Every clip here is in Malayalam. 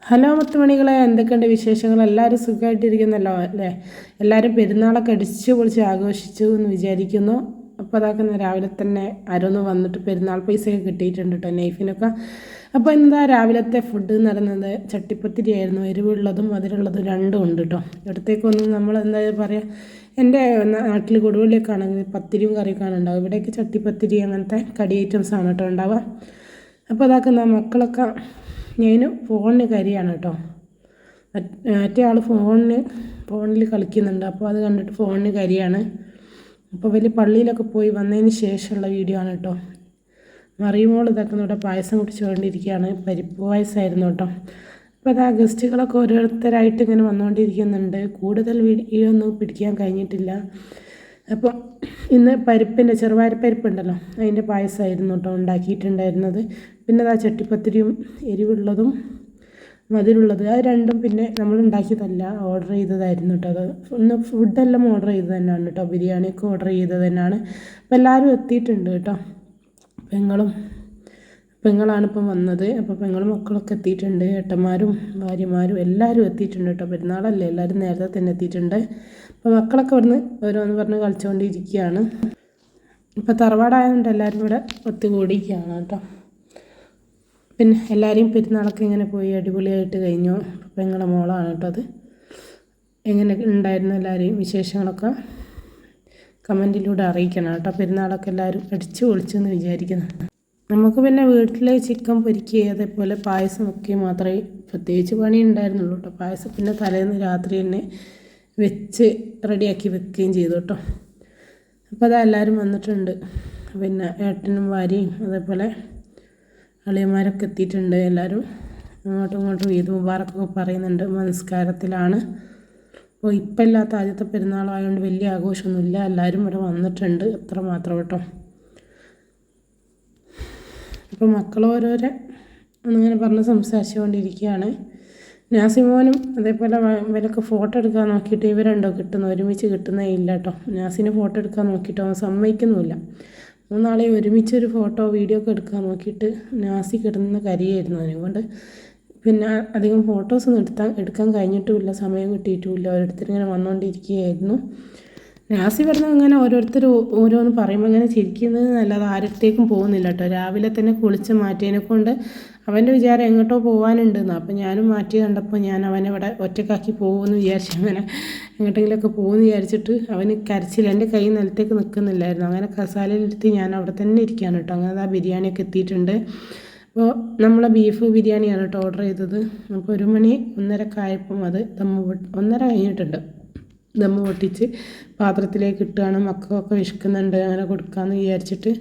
ഹലോ മുത്തുമണികളെ, എന്തൊക്കെയുണ്ട് വിശേഷങ്ങൾ? എല്ലാവരും സുഖമായിട്ടിരിക്കുന്നല്ലോ അല്ലേ? എല്ലാവരും പെരുന്നാളൊക്കെ അടിച്ചു പൊളിച്ച് ആഘോഷിച്ചു എന്ന് വിചാരിക്കുന്നു. അപ്പോൾ അതാക്കുന്ന രാവിലെ തന്നെ ആരോന്ന് വന്നിട്ട് പെരുന്നാൾ പൈസയൊക്കെ കിട്ടിയിട്ടുണ്ട് കേട്ടോ നൈഫിനൊക്കെ. അപ്പോൾ എന്താ രാവിലത്തെ ഫുഡ് എന്ന് പറയുന്നത് ചട്ടിപ്പത്തിരി ആയിരുന്നു. എരിവുള്ളതും മധുരമുള്ളതും രണ്ടും ഉണ്ട് കേട്ടോ. ഇവിടത്തേക്കൊന്നും നമ്മൾ എന്താ പറയുക, എൻ്റെ നാട്ടിൽ കൊടുവള്ളിയൊക്കെ ആണെങ്കിൽ പത്തിരിയും കറിയൊക്കെയാണ് ഉണ്ടാവുക. ഇവിടേക്ക് ചട്ടിപ്പത്തിരി അങ്ങനത്തെ കടി ഐറ്റംസ് ആണ് കേട്ടോ ഉണ്ടാവുക. അപ്പോൾ അതാക്കുന്ന മക്കളൊക്കെ ഞാൻ ഫോണിന് കരിയാണ് കേട്ടോ. മറ്റേ ആൾ ഫോണിൽ കളിക്കുന്നുണ്ട്. അപ്പോൾ അത് കണ്ടിട്ട് ഫോണിന് കരിയാണ്. അപ്പോൾ വലിയ പള്ളിയിലൊക്കെ പോയി വന്നതിന് ശേഷമുള്ള വീഡിയോ ആണ് കേട്ടോ. മറിയുമോൾ ഇതൊക്കെ ഇവിടെ പായസം കുടിച്ചുകൊണ്ടിരിക്കുകയാണ്. പരിപ്പ് പായസമായിരുന്നു കേട്ടോ. അപ്പോൾ അത് ആ ഗസ്റ്റുകളൊക്കെ ഓരോരുത്തരായിട്ട് ഇങ്ങനെ വന്നുകൊണ്ടിരിക്കുന്നുണ്ട്. കൂടുതൽ വീഡിയോ ഒന്നും പിടിക്കാൻ കഴിഞ്ഞിട്ടില്ല. അപ്പോൾ ഇന്ന് പരിപ്പിൻ്റെ ചെറുപയർപ്പരിപ്പുണ്ടല്ലോ, അതിൻ്റെ പായസമായിരുന്നു കേട്ടോ ഉണ്ടാക്കിയിട്ടുണ്ടായിരുന്നത്. പിന്നെ അതാ ചട്ടിപ്പത്തിരിയും എരിവുള്ളതും മധുരമുള്ളത് അത് രണ്ടും പിന്നെ നമ്മൾ ഉണ്ടാക്കിയതല്ല, ഓർഡർ ചെയ്തതായിരുന്നു കേട്ടോ. അത് ഒന്ന് ഫുഡെല്ലാം ഓർഡർ ചെയ്തത് തന്നെയാണ് കേട്ടോ. ബിരിയാണിയൊക്കെ ഓർഡർ ചെയ്തത് തന്നെയാണ്. അപ്പോൾ എല്ലാവരും എത്തിയിട്ടുണ്ട് കേട്ടോ. പെങ്ങളാണ് ഇപ്പം വന്നത്. അപ്പോൾ പെങ്ങളും മക്കളൊക്കെ എത്തിയിട്ടുണ്ട്. ഏട്ടന്മാരും ഭാര്യമാരും എല്ലാവരും എത്തിയിട്ടുണ്ട് കേട്ടോ. പെരുന്നാളല്ലേ, എല്ലാവരും നേരത്തെ തന്നെ എത്തിയിട്ടുണ്ട്. അപ്പോൾ മക്കളൊക്കെ ഇവിടുന്ന് ഓരോന്ന് പറഞ്ഞ് കളിച്ചുകൊണ്ടിരിക്കുകയാണ്. ഇപ്പോൾ തറവാടായതുകൊണ്ട് എല്ലാവരും ഇവിടെ ഒത്തുകൂടിയിരിക്കുകയാണ് കേട്ടോ. പിന്നെ എല്ലാവരെയും പെരുന്നാളൊക്കെ ഇങ്ങനെ പോയി അടിപൊളിയായിട്ട് കഴിഞ്ഞു. പെങ്ങളെ മോളാണ് കേട്ടോ അത്. എങ്ങനെ ഉണ്ടായിരുന്നു എല്ലാവരെയും വിശേഷങ്ങളൊക്കെ കമൻറ്റിലൂടെ അറിയിക്കണം കേട്ടോ. പെരുന്നാളൊക്കെ എല്ലാവരും അടിച്ചു പൊളിച്ചെന്ന് വിചാരിക്കുന്നു. നമുക്ക് പിന്നെ വീട്ടിൽ ചിക്കൻ പൊരിക്കുക അതേപോലെ പായസമൊക്കെ മാത്രമേ പ്രത്യേകിച്ച് പണി ഉണ്ടായിരുന്നുള്ളൂ കേട്ടോ. പായസം പിന്നെ തലേന്ന് രാത്രി തന്നെ വെച്ച് റെഡിയാക്കി വെക്കുകയും ചെയ്തു കേട്ടോ. അപ്പോൾ അതാ എല്ലാവരും വന്നിട്ടുണ്ട്. പിന്നെ ഏട്ടനും ഭാര്യയും അതേപോലെ അളിയന്മാരൊക്കെ എത്തിയിട്ടുണ്ട്. എല്ലാവരും അങ്ങോട്ടും ഇങ്ങോട്ടും ഈദ് മുബാറക്കൊക്കെ പറയുന്നുണ്ട്. നമസ്കാരത്തിലാണ്. അപ്പോൾ ഇപ്പം ഇല്ലാത്ത ആദ്യത്തെ പെരുന്നാളായതുകൊണ്ട് വലിയ ആഘോഷമൊന്നുമില്ല. എല്ലാവരും ഇവിടെ വന്നിട്ടുണ്ട്, അത്ര മാത്രം കേട്ടോ. അപ്പോൾ മക്കൾ ഓരോരോ ഒന്നിങ്ങനെ പറഞ്ഞ് സംസാരിച്ചുകൊണ്ടിരിക്കുകയാണ്. നാസിമോനും അതേപോലെ ഇവരൊക്കെ ഫോട്ടോ എടുക്കാൻ നോക്കിയിട്ട് ഇവരുണ്ടോ കിട്ടുന്നു, ഒരുമിച്ച് കിട്ടുന്നേ ഇല്ല കേട്ടോ. നാസിന് ഫോട്ടോ എടുക്കാൻ നോക്കിയിട്ട് അവൻ സമ്മതിക്കുന്നുമില്ല. മൂന്നാളെ ഒരുമിച്ചൊരു ഫോട്ടോ വീഡിയോ ഒക്കെ എടുക്കാൻ നോക്കിയിട്ട് നാസി കിടന്ന കരിയായിരുന്നു. അതുകൊണ്ട് പിന്നെ അധികം ഫോട്ടോസൊന്നും എടുക്കാൻ കഴിഞ്ഞിട്ടുമില്ല, സമയം കിട്ടിയിട്ടുമില്ല. ഓരോരുത്തരിങ്ങനെ വന്നുകൊണ്ടിരിക്കുകയായിരുന്നു. നാസി പറഞ്ഞത് ഇങ്ങനെ ഓരോരുത്തർ ഓരോന്ന് പറയുമ്പോൾ ഇങ്ങനെ ചിരിക്കുന്നത് നല്ലത് ആരത്തേക്കും പോകുന്നില്ല കേട്ടോ. രാവിലെ തന്നെ കുളിച്ച് മാറ്റിയതിനെ കൊണ്ട് അവൻ്റെ വിചാരം എങ്ങോട്ടോ പോകാനുണ്ടെന്ന്. അപ്പോൾ ഞാനും മാറ്റി കണ്ടപ്പോൾ ഞാൻ അവനെ ഇവിടെ ഒറ്റക്കാക്കി പോകുമെന്ന് വിചാരിച്ചു. അങ്ങനെ എങ്ങോട്ടെങ്കിലുമൊക്കെ പോകുമെന്ന് വിചാരിച്ചിട്ട് അവന് കരച്ചില്ല. എൻ്റെ കൈ നിലത്തേക്ക് നിൽക്കുന്നില്ലായിരുന്നു. അങ്ങനെ കസാലയിലെത്തി ഞാൻ അവിടെ തന്നെ ഇരിക്കുകയാണ് കേട്ടോ. അങ്ങനെ ആ ബിരിയാണിയൊക്കെ എത്തിയിട്ടുണ്ട്. അപ്പോൾ നമ്മളെ ബീഫ് ബിരിയാണിയാണ് കേട്ടോ ഓർഡർ ചെയ്തത്. അപ്പോൾ 1 മണി 1:30 ആയപ്പം അത് 1:30 കഴിഞ്ഞിട്ടുണ്ട്. ദമ്മ് പൊട്ടിച്ച് പാത്രത്തിലേക്ക് ഇട്ടുകയാണ്. മക്കൾക്കൊക്കെ വിശക്കുന്നുണ്ട്, അങ്ങനെ കൊടുക്കാമെന്ന് വിചാരിച്ചിട്ട്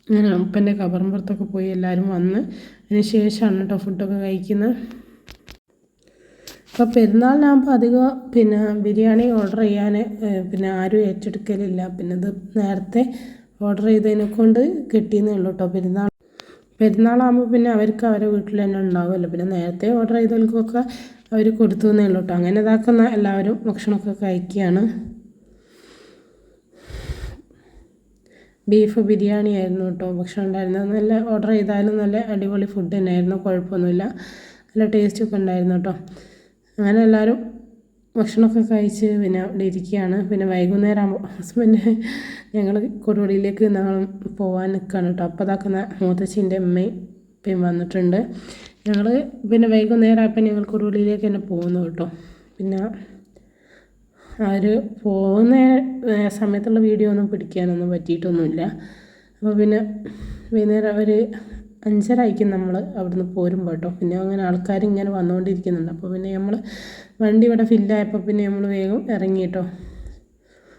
അങ്ങനെ ഉപ്പൻ്റെ കബറുമ്പുറത്തൊക്കെ പോയി എല്ലാവരും വന്ന് അതിന് ശേഷമാണ് കേട്ടോ ഫുഡൊക്കെ കഴിക്കുന്നത്. അപ്പോൾ പെരുന്നാളിനാകുമ്പോൾ അധികം പിന്നെ ബിരിയാണി ഓർഡർ ചെയ്യാൻ പിന്നെ ആരും ഏറ്റെടുക്കലില്ല. പിന്നെ ഇത് നേരത്തെ ഓർഡർ ചെയ്തതിനെ കൊണ്ട് കിട്ടിയെന്നേ ഉള്ളൂ കേട്ടോ. പെരുന്നാളാകുമ്പോൾ പിന്നെ അവർക്ക് അവരെ വീട്ടിൽ തന്നെ ഉണ്ടാവുമല്ലോ. പിന്നെ നേരത്തെ ഓർഡർ ചെയ്തവർക്കൊക്കെ അവർ കൊടുത്തു എന്നേ ഉള്ളൂ കേട്ടോ. അങ്ങനെ ഇതാക്കുന്ന എല്ലാവരും ഭക്ഷണമൊക്കെ കഴിക്കുകയാണ്. ബീഫ് ബിരിയാണി ആയിരുന്നു കേട്ടോ ഭക്ഷണം ഉണ്ടായിരുന്നത്. നല്ല ഓർഡർ ചെയ്താലും നല്ല അടിപൊളി ഫുഡ് തന്നെയായിരുന്നു, കുഴപ്പമൊന്നുമില്ല, നല്ല ടേസ്റ്റൊക്കെ ഉണ്ടായിരുന്നു കേട്ടോ. അങ്ങനെ എല്ലാവരും ഭക്ഷണമൊക്കെ കഴിച്ച് പിന്നെ അവിടെ ഇരിക്കുകയാണ്. പിന്നെ വൈകുന്നേരം ആകുമ്പോൾ ഹസ്ബൻഡ് ഞങ്ങൾ കൊടുവള്ളിയിലേക്ക് പോകാൻ നിൽക്കുകയാണ് കേട്ടോ. അപ്പോൾ അതാക്കുന്ന മൂത്തച്ഛൻ്റെ അമ്മയും ഇപ്പം വന്നിട്ടുണ്ട്. ഞങ്ങൾ പിന്നെ വൈകുന്നേരം ആയപ്പോൾ ഞങ്ങൾ കൊടുവള്ളിയിലേക്ക് തന്നെ പോകുന്നു കേട്ടോ. പിന്നെ അവർ പോകുന്ന സമയത്തുള്ള വീഡിയോ ഒന്നും പിടിക്കാനൊന്നും പറ്റിയിട്ടൊന്നുമില്ല. അപ്പോൾ പിന്നെ വൈകുന്നേരം ഒരു 5:30 നമ്മൾ അവിടുന്ന് പോരുമ്പോൾ കേട്ടോ. പിന്നെ അങ്ങനെ ആൾക്കാർ ഇങ്ങനെ വന്നുകൊണ്ടിരിക്കുന്നുണ്ട്. അപ്പോൾ പിന്നെ നമ്മൾ വണ്ടി ഇവിടെ ഫില്ലായപ്പോൾ പിന്നെ നമ്മൾ വേഗം ഇറങ്ങി കേട്ടോ.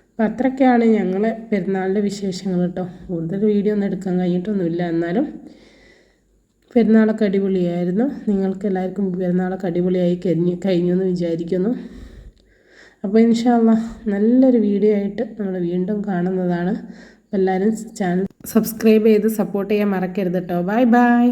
അപ്പോൾ അത്രയൊക്കെയാണ് ഞങ്ങളെ പെരുന്നാളിൻ്റെ വിശേഷങ്ങൾ കേട്ടോ. കൂടുതൽ വീഡിയോ ഒന്നും എടുക്കാൻ കഴിഞ്ഞിട്ടൊന്നുമില്ല. എന്നാലും പെരുന്നാളൊക്കെ അടിപൊളിയായിരുന്നു. നിങ്ങൾക്ക് എല്ലാവർക്കും പെരുന്നാളൊക്കെ അടിപൊളിയായി കഴിഞ്ഞു എന്ന് വിചാരിക്കുന്നു. അപ്പോൾ ഇൻഷാ അല്ലാഹ് നല്ലൊരു വീഡിയോ ആയിട്ട് നമ്മൾ വീണ്ടും കാണുന്നതാണ്. എല്ലാവരും ചാനൽ സബ്സ്ക്രൈബ് ചെയ്ത് സപ്പോർട്ട് ചെയ്യാൻ മറക്കരുത് കേട്ടോ. Bye bye.